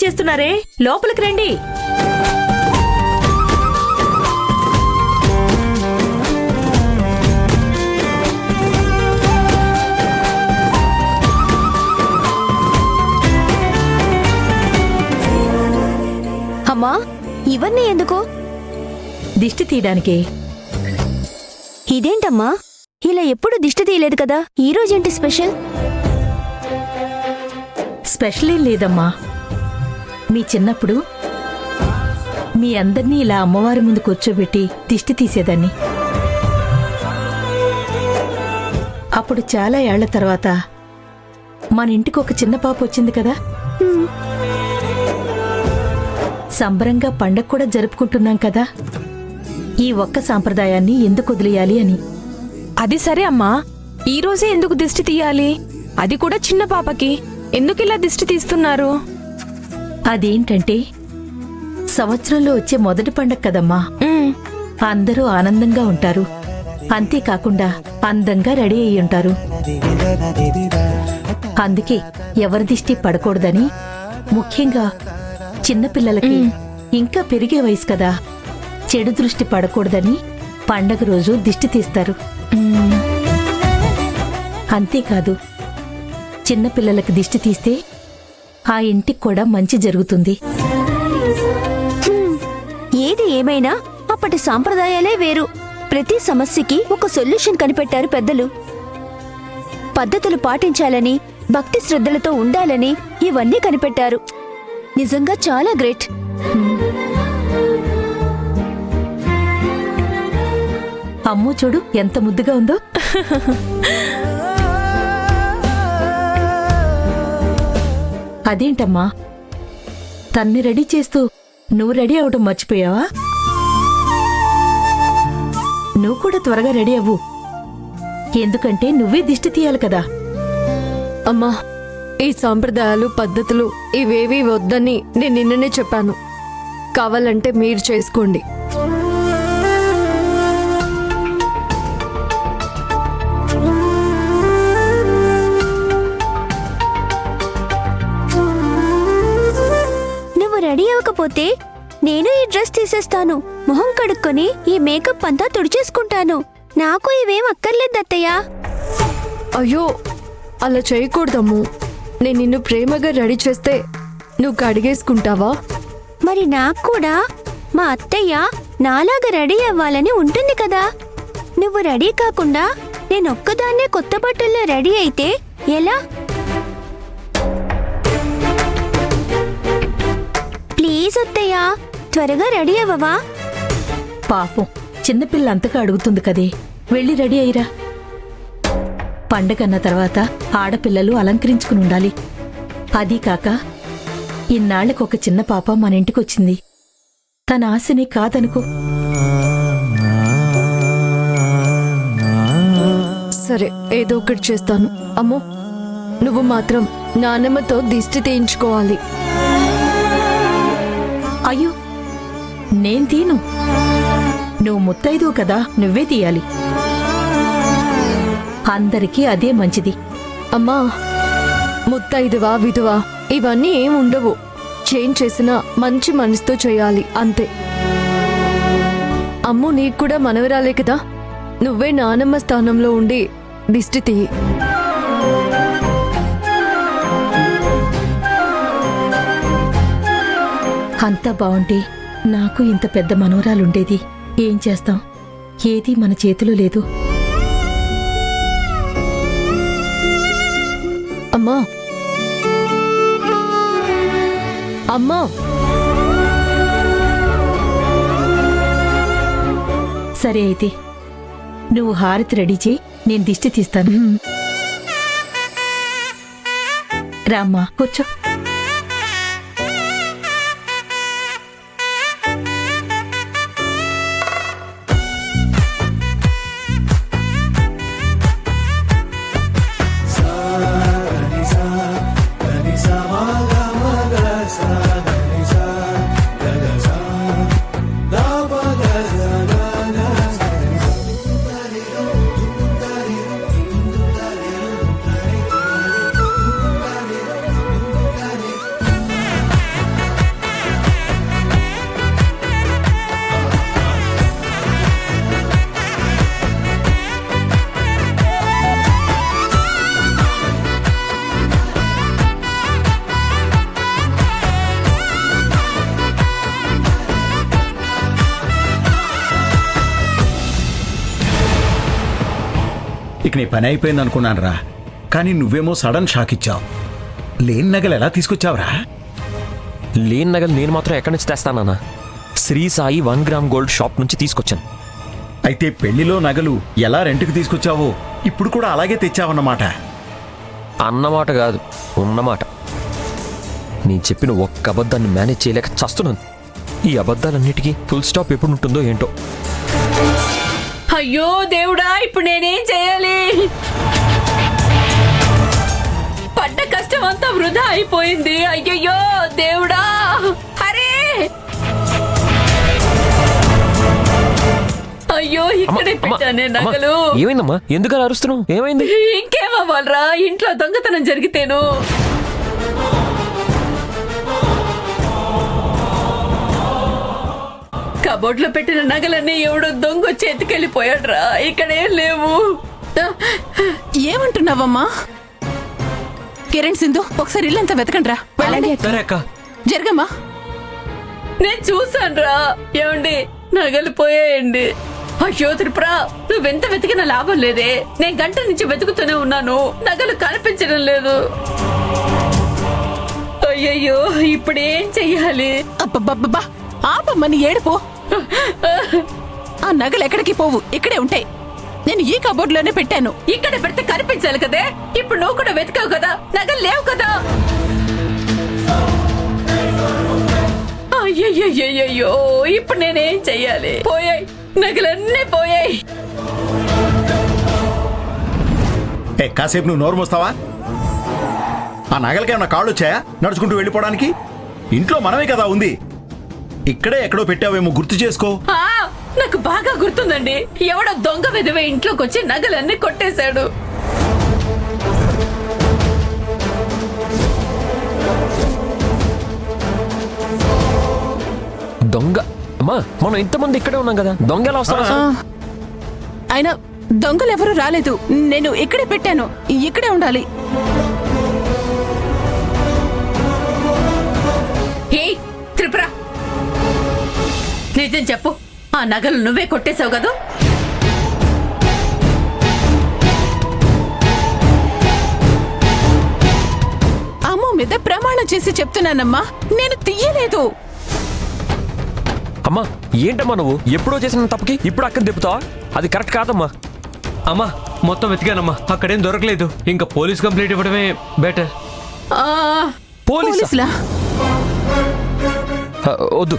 చేస్తున్నారే? లోపలికి రండి. అమ్మా, ఇవన్నీ ఎందుకు? దిష్టి తీయడానికి. ఇదేంటమ్మా, ఇలా ఎప్పుడు దిష్టి తీయలేదు కదా, ఈ రోజేంటి స్పెషల్? స్పెషల్ ఏం లేదమ్మా. మీ చిన్నప్పుడు మీ అందర్నీ ఇలా అమ్మవారి ముందు కూర్చోబెట్టి దిష్టి తీసేదాన్ని. అప్పుడు చాలా ఏళ్ల తర్వాత మన ఇంటికి ఒక చిన్న పాప వచ్చింది కదా. సంబరంగా పండగ కూడా జరుపుకుంటున్నాం కదా. ఈ ఒక్క సాంప్రదాయాన్ని ఎందుకు వదిలేయాలి అని. అది సరే అమ్మా, ఈ రోజే ఎందుకు దిష్టి తీయాలి? అది కూడా చిన్న పాపకి. ఎందుకు ఇలా దిష్టి తీస్తున్నారు? అదేంటంటే సంవత్సరంలో వచ్చే మొదటి పండగ కదమ్మా. అందరూ ఆనందంగా ఉంటారు, అంతేకాకుండా అందంగా రెడీ అయి ఉంటారు. అందుకే ఎవరి దిష్టి పడకూడదని, ముఖ్యంగా చిన్నపిల్లలకి ఇంకా పెరిగే వయసు కదా, చెడు దృష్టి పడకూడదని పండగ రోజు దిష్టి తీస్తారు. అంతేకాదు, చిన్నపిల్లలకి దిష్టి తీస్తే ఆ ఇంటికి కూడా మంచి జరుగుతుంది. ఏది ఏమైనా అప్పటి సాంప్రదాయాలే వేరు. ప్రతి సమస్యకి ఒక సొల్యూషన్ కనిపెట్టారు పెద్దలు. పద్ధతులు పాటించాలని, భక్తి శ్రద్ధలతో ఉండాలని ఇవన్నీ కనిపెట్టారు. నిజంగా చాలా గ్రేట్. అమ్మో చూడు ఎంత ముద్దుగా ఉందో. అదేంటమ్మా, తన్ని రెడీ చేస్తూ నువ్వు రెడీ అవడం మర్చిపోయావా? నువ్వు కూడా త్వరగా రెడీ అవ్వు, ఎందుకంటే నువ్వే దిష్టి తీయాలి కదా. అమ్మా, ఈ సాంప్రదాయాలు పద్ధతులు ఇవేవీ వద్దని నేను నిన్ననే చెప్పాను. కావాలంటే మీరు చేసుకోండి. నువ్వు రెడీ అవ్వకపోతే నేను ఈ డ్రెస్ తీసేస్తాను. మొహం కడుక్కొని ఈ మేకప్ అంతా తుడిచేసుకుంటాను. నాకు ఇవేం అక్కర్లేదు అత్తయ్య. అయ్యో, అలా చేయకూడదమ్ము. నేను నిన్ను ప్రేమగా రెడీ చేస్తే నువ్వు కడిగేసుకుంటావా? మరి నాకు కూడా మా అత్తయ్య నాలాగా రెడీ అవ్వాలని ఉంటుంది కదా. నువ్వు రెడీ కాకుండా నేనొక్కదాన్నే కొత్త బట్టల్లో రెడీ అయితే ఎలా? ప్లీజ్ అత్తయ్య, త్వరగా రెడీ అవ్వవా? పాపం చిన్నపిల్ల అంతగా అడుగుతుంది కదే, వెళ్ళి రెడీ అయ్యిరా. పండగన్న తర్వాత ఆడపిల్లలు అలంకరించుకుని ఉండాలి. అదీ కాక ఇన్నాళ్లకొక చిన్న పాప మన ఇంటికొచ్చింది. తన ఆశని కాదనుకో. సరే, ఏదో ఒకటి చేస్తాను. అమ్మో, నువ్వు మాత్రం నానమ్మతో దిష్టి తీయించుకోవాలి. అయ్యో, నేను తీను. నువ్వు ముత్తైదువు కదా, నువ్వే తీయాలి. అందరికీ అదే మంచిది. అమ్మా, ముత్తైదువా విధవా ఇవన్నీ ఏం ఉండవు. చేంజ్ చేసినా మంచి మనసుతో చేయాలి, అంతే. అమ్ము, నీకు కూడా మనవరాలే కదా, నువ్వే నానమ్మ స్థానంలో ఉండి దిష్టి తీయి. అంతా బావుంటే నాకు ఇంత పెద్ద మనవరాలుండేది. ఏం చేస్తాం, ఏదీ మన చేతిలో లేదు. అమ్మా, అమ్మా, సరే అయితే నువ్వు హారతి రెడీ చేయి, నేను దిష్టి తీస్తాను. రామ్మా, కూర్చో. ఇక నీ పని అయిపోయింది అనుకున్నాను రా, కానీ నువ్వేమో సడన్ షాక్ ఇచ్చావు. లేని నగలు ఎలా తీసుకొచ్చావురా? లేని నగలు నేను మాత్రం ఎక్కడి నుంచి తెస్తానన్నా? Sri Sai 1 gram gold shop నుంచి తీసుకొచ్చాను. అయితే పెళ్లిలో నగలు ఎలా రెంట్కి తీసుకొచ్చావో ఇప్పుడు కూడా అలాగే తెచ్చావన్నమాట. అన్నమాట కాదు, ఉన్నమాట. నేను చెప్పిన ఒక్క అబద్ధాన్ని మేనేజ్ చేయలేక చస్తున్నాను. ఈ అబద్ధాలన్నిటికీ ఫుల్ స్టాప్ ఎప్పుడు ఉంటుందో ఏంటో. అయ్యో దేవుడా, ఇప్పుడు నేనేం చేయాలి? పడ్డ కష్టం అంతా వృధా అయిపోయింది. అయ్యయ్యో దేవుడా, అరే అయ్యో ఇక్కడే పెట్టానే నగలు. ఏమైందమ్మా? ఎందుకు అలా అరుస్తున్నావు? ఏమైంది? ఇంకేమవ్వాలరా, ఇంట్లో దొంగతనం జరిగితేను. కబోర్డ్లో పెట్టిన నగలన్నీ ఎవడో దొంగ వచ్చి ఎత్తుకెళ్ళిపోయాడ్రా. ఇక్కడేం లేవు. ఏమంటున్నావమ్మా? కిరణ్, సింధు, ఒకసారి ఇల్లంతా వెతకండి రా. వెళ్ళండి. సరే అక్క. జరగమ్మా. నేను చూసానురా. ఏమండి, నగలు పోయాయండి. అయ్యో త్రిపురా, నువ్వెంత వెతికినా లాభం లేదే. నేను గంట నుంచి వెతుకుతూనే ఉన్నాను, నగలు కనిపించడం లేదు. అయ్యయ్యో, ఇప్పుడేం చెయ్యాలి? అబ్బబ్బబ్బా, ఆపమ్మని ఏడుపో. ఆ నగలు ఎక్కడికి పోవు, ఇక్కడే ఉంటాయి. నేను ఈ కబోర్డ్లోనే పెట్టాను. ఇక్కడ పెడితే కనిపించాలి కదే. ఇప్పుడు నువ్వు కూడా వెతికావు కదా, నగలు లేవు కదా. అయ్యయ్యో, ఇప్పుడు నేనేం చెయ్యాలి? పోయాయి, నగలన్నీ పోయాయి. కాసేపు నువ్వు నోరు మోస్తావా? ఆ నగలకేమన్నా కాళ్ళు వచ్చాయా నడుచుకుంటూ వెళ్ళిపోవడానికి? ఇంట్లో మనమే కదా ఉంది. ఇక్కడే ఎక్కడో పెట్టావేమో, గుర్తు చేసుకో. నాకు బాగా గుర్తుందండి. ఎవడో దొంగ విధవే ఇంట్లోకి వచ్చి నగలన్నీ కొట్టేశాడు. దొంగ? అమ్మా, మనం ఇంతమంది ఇక్కడే ఉన్నాం కదా, దొంగ ఎలా వస్తారా? అయినా దొంగలు ఎవరు రాలేదు. నేను ఇక్కడే పెట్టాను, ఇక్కడే ఉండాలి. హే త్రిపుర, నిజం చెప్పు, ఆ నగలు నువ్వే కొట్టేశావు కదా? అమ్మో మీద ప్రమాణం చేసి చెప్తున్నానమ్మా, నేను తీయలేదు. అమ్మా, ఏంటమ్మా నువ్వు ఎప్పుడో చేసిన తప్పుకి ఇప్పుడు అక్కడ దిప్పుతావా? అది కరెక్ట్ కాదమ్మా. అమ్మా, మొత్తం వెతికానమ్మా, అక్కడేం దొరకలేదు. ఇంకా పోలీస్ కంప్లైంట్ ఇవ్వడమే బెటర్. పోలీసా? పోలీసులా? వద్దు,